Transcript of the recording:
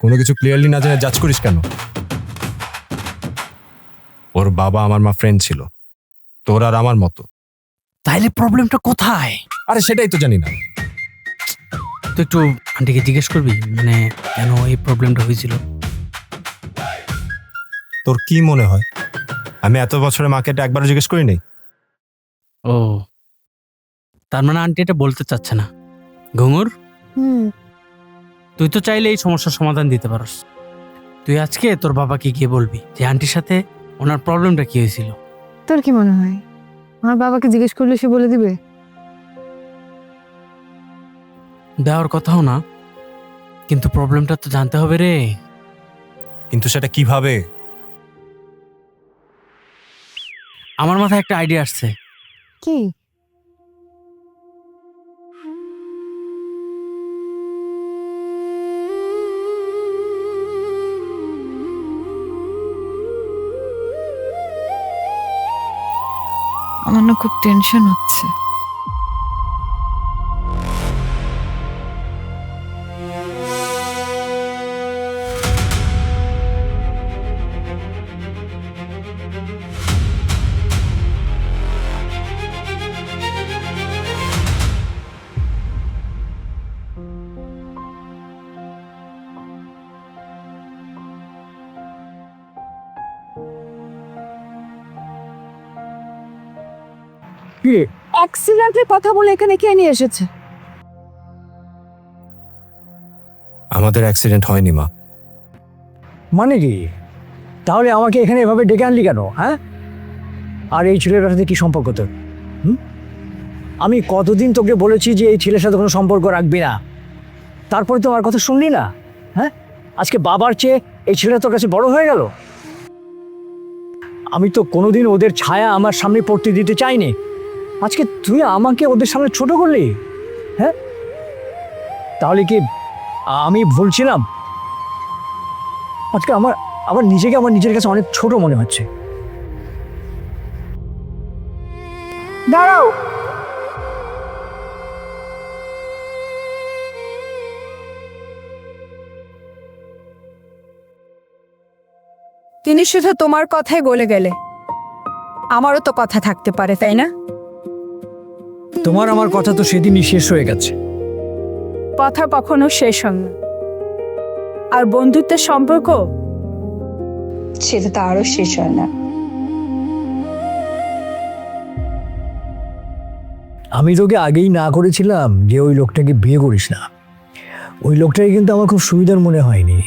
কোনো কিছু ক্লিয়ারলি না জেনে জাজ করিস কেন? ওর বাবা আমার মা ফ্রেন্ড ছিল, তোর আর আমার মতো। তাইলে প্রবলেমটা কোথায়? আরে সেটাই তো জানি না। তুই একটু আন্টিকে জিজ্ঞেস করবি, মানে কেন এই প্রবলেমটা হয়েছিল। তোর কি মনে হয় আমি এত বছরে মাকে এটা একবারও জিজ্ঞেস করি নাই? ও, তার মানে আন্টি এটা বলতে চাচ্ছে না। ঘুঙুর, তুই তো চাইলে এই সমস্যার সমাধান দিতে পারস। তুই আজকে তোর বাবাকে গিয়ে বলবি যে আন্টির সাথে ওনার প্রবলেমটা কি হয়েছিল। তোর কি মনে হয় আমার বাবাকে জিজ্ঞেস করলে সে বলে দিবে? দেওয়ার কথাও না, কিন্তু প্রবলেমটা তো জানতে হবে রে। কিন্তু সেটা কিভাবে? আমার মাথায় একটা আইডিয়া আসছে। কি? আমার না খুব টেনশন হচ্ছে। অ্যাক্সিডেন্টের কথা বলে এখানে কে নিয়ে এসেছে? আমাদের অ্যাক্সিডেন্ট হয়নি মা। মানে কি? তাহলে আমাকে এখানে এভাবে ডেকে আনলি কেন? হ্যাঁ, আর এই ছেলেটার সাথে কি সম্পর্ক তোর? আমি কতদিন তোকে বলেছি যে এই ছেলের সাথে কোনো সম্পর্ক রাখবি না, তারপরে তো আমার কথা শুনলি না। হ্যাঁ, আজকে বাবার চেয়ে এই ছেলেটা তোর কাছে বড় হয়ে গেল। আমি তো কোনোদিন ওদের ছায়া আমার সামনে পড়তে দিতে চাইনি, আজকে তুই আমাকে ওদের সামনে ছোট করলি। হ্যাঁ, তাহলে কি আমি ভুল ছিলাম? আজকে আমার নিজেকে আমার নিজের কাছে অনেক ছোট মনে হচ্ছে। দাঁড়াও, তিনি শুধু তোমার কথাই বলে গেলে, আমারও তো কথা থাকতে পারে, তাই না? তোমার আমার কথা তো সেদিনই শেষ হয়ে গেছে। কথা কখনো শেষ হয় না, আর বন্ধুত্বের সম্পর্ক সেটা তো আরো শেষ হয় না। আমি তোকে আগেই না করেছিলাম যে ওই লোকটাকে বিয়ে করিস না। ওই লোকটাকে কিন্তু আমার খুব সুবিধার মনে হয়নি।